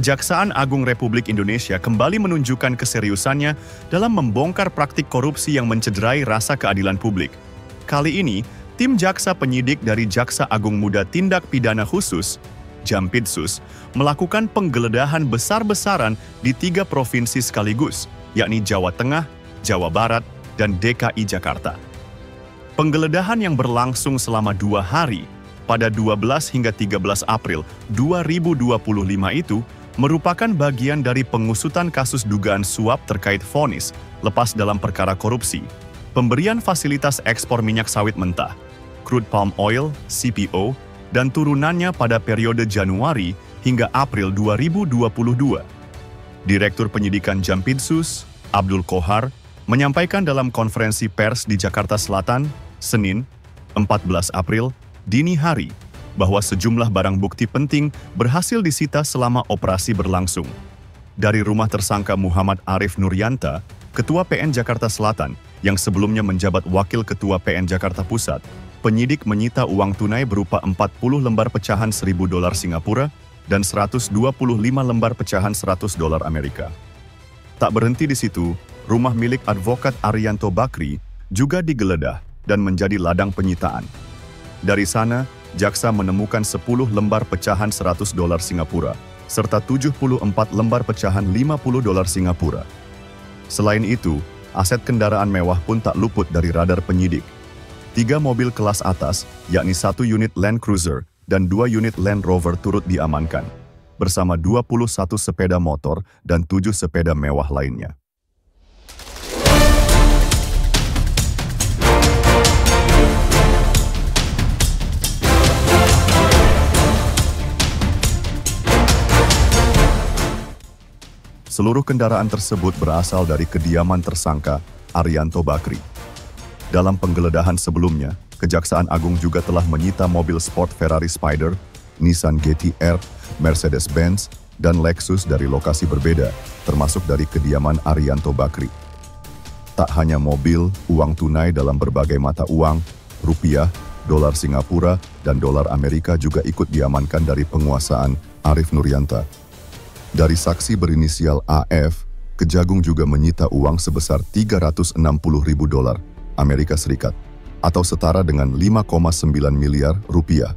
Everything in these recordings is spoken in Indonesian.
Kejaksaan Agung Republik Indonesia kembali menunjukkan keseriusannya dalam membongkar praktik korupsi yang mencederai rasa keadilan publik. Kali ini, tim jaksa penyidik dari Jaksa Agung Muda Tindak Pidana Khusus, Jampitsus, melakukan penggeledahan besar-besaran di 3 provinsi sekaligus, yakni Jawa Tengah, Jawa Barat, dan DKI Jakarta. Penggeledahan yang berlangsung selama 2 hari, pada 12 hingga 13 April 2025 itu, merupakan bagian dari pengusutan kasus dugaan suap terkait vonis lepas dalam perkara korupsi, pemberian fasilitas ekspor minyak sawit mentah, crude palm oil, CPO, dan turunannya pada periode Januari hingga April 2022. Direktur Penyidikan Jampitsus, Abdul Kohar, menyampaikan dalam konferensi pers di Jakarta Selatan, Senin, 14 April, dini hari, bahwa sejumlah barang bukti penting berhasil disita selama operasi berlangsung. Dari rumah tersangka Muhammad Arif Nuryanta, Ketua PN Jakarta Selatan, yang sebelumnya menjabat Wakil Ketua PN Jakarta Pusat, penyidik menyita uang tunai berupa 40 lembar pecahan $1.000 Singapura dan 125 lembar pecahan $100 Amerika. Tak berhenti di situ, rumah milik advokat Arianto Bakri juga digeledah dan menjadi ladang penyitaan. Dari sana, jaksa menemukan 10 lembar pecahan $100 Singapura, serta 74 lembar pecahan $50 Singapura. Selain itu, aset kendaraan mewah pun tak luput dari radar penyidik. 3 mobil kelas atas, yakni 1 unit Land Cruiser dan 2 unit Land Rover turut diamankan, bersama 21 sepeda motor dan 7 sepeda mewah lainnya. Seluruh kendaraan tersebut berasal dari kediaman tersangka Arianto Bakri. Dalam penggeledahan sebelumnya, Kejaksaan Agung juga telah menyita mobil sport Ferrari Spider, Nissan GT-R, Mercedes-Benz, dan Lexus dari lokasi berbeda, termasuk dari kediaman Arianto Bakri. Tak hanya mobil, uang tunai dalam berbagai mata uang, rupiah, dolar Singapura, dan dolar Amerika juga ikut diamankan dari penguasaan Arif Nuryanta. Dari saksi berinisial AF, Kejagung juga menyita uang sebesar $360.000 Amerika Serikat, atau setara dengan 5,9 miliar rupiah.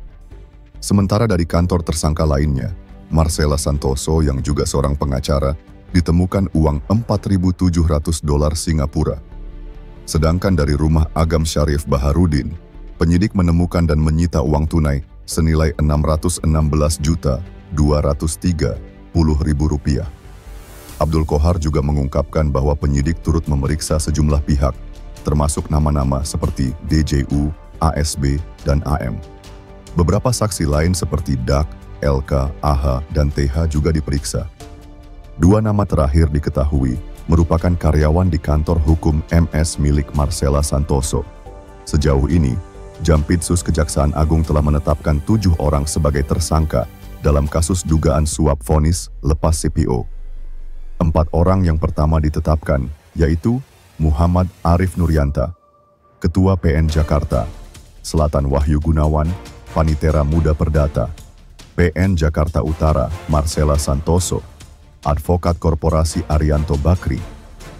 Sementara dari kantor tersangka lainnya, Marcella Santoso yang juga seorang pengacara, ditemukan uang $4.700 Singapura. Sedangkan dari rumah Agam Syarif Baharudin, penyidik menemukan dan menyita uang tunai senilai $616.230.000. Abdul Kohar juga mengungkapkan bahwa penyidik turut memeriksa sejumlah pihak, termasuk nama-nama seperti DJU, ASB, dan AM. Beberapa saksi lain seperti DAK, LK, AH, dan TH juga diperiksa. 2 nama terakhir diketahui merupakan karyawan di kantor hukum MS milik Marcella Santoso. Sejauh ini, Jampitsus Kejaksaan Agung telah menetapkan 7 orang sebagai tersangka dalam kasus dugaan suap vonis lepas CPO. 4 orang yang pertama ditetapkan, yaitu Muhammad Arif Nuryanta, Ketua PN Jakarta, Selatan Wahyu Gunawan, Panitera Muda Perdata, PN Jakarta Utara, Marcella Santoso, Advokat Korporasi Arianto Bakri.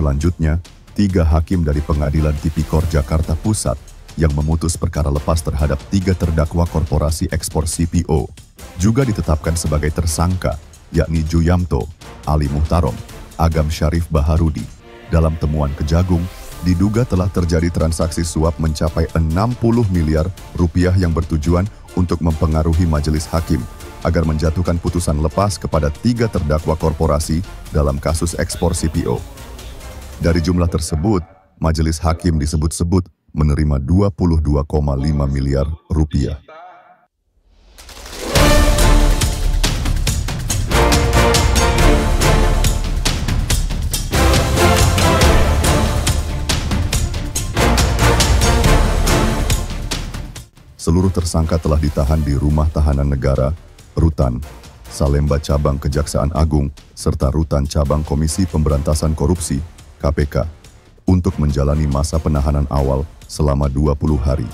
Selanjutnya, 3 hakim dari Pengadilan Tipikor Jakarta Pusat yang memutus perkara lepas terhadap 3 terdakwa korporasi ekspor CPO, juga ditetapkan sebagai tersangka, yakni Juyamto, Ali Muhtarom, Agam Syarif Baharudi. Dalam temuan Kejagung, diduga telah terjadi transaksi suap mencapai 60 miliar rupiah yang bertujuan untuk mempengaruhi majelis hakim agar menjatuhkan putusan lepas kepada 3 terdakwa korporasi dalam kasus ekspor CPO. Dari jumlah tersebut, majelis hakim disebut-sebut menerima 22,5 miliar rupiah. Seluruh tersangka telah ditahan di Rumah Tahanan Negara, Rutan, Salemba Cabang Kejaksaan Agung, serta Rutan Cabang Komisi Pemberantasan Korupsi, KPK, untuk menjalani masa penahanan awal selama 20 hari.